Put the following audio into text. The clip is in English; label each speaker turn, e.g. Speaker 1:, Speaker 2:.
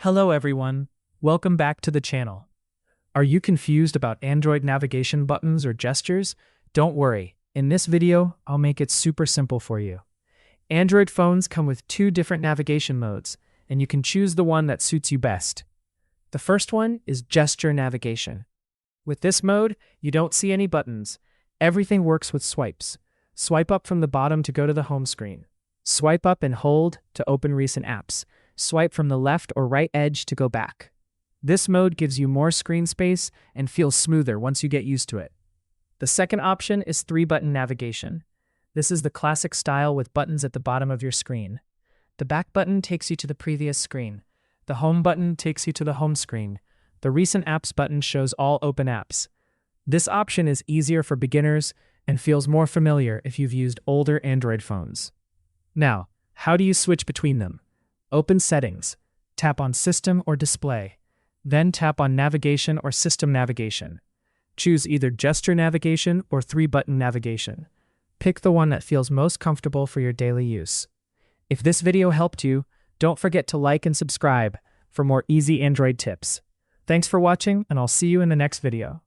Speaker 1: Hello everyone, welcome back to the channel. Are you confused about Android navigation buttons or gestures? Don't worry, in this video, I'll make it super simple for you. Android phones come with two different navigation modes, and you can choose the one that suits you best. The first one is gesture navigation. With this mode, you don't see any buttons. Everything works with swipes. Swipe up from the bottom to go to the home screen. Swipe up and hold to open recent apps. Swipe from the left or right edge to go back. This mode gives you more screen space and feels smoother once you get used to it. The second option is 3-button navigation. This is the classic style with buttons at the bottom of your screen. The back button takes you to the previous screen. The home button takes you to the home screen. The recent apps button shows all open apps. This option is easier for beginners and feels more familiar if you've used older Android phones. Now, how do you switch between them? Open Settings. Tap on System or Display. Then tap on Navigation or System Navigation. Choose either gesture navigation or 3-button navigation. Pick the one that feels most comfortable for your daily use. If this video helped you, don't forget to like and subscribe for more easy Android tips. Thanks for watching, and I'll see you in the next video.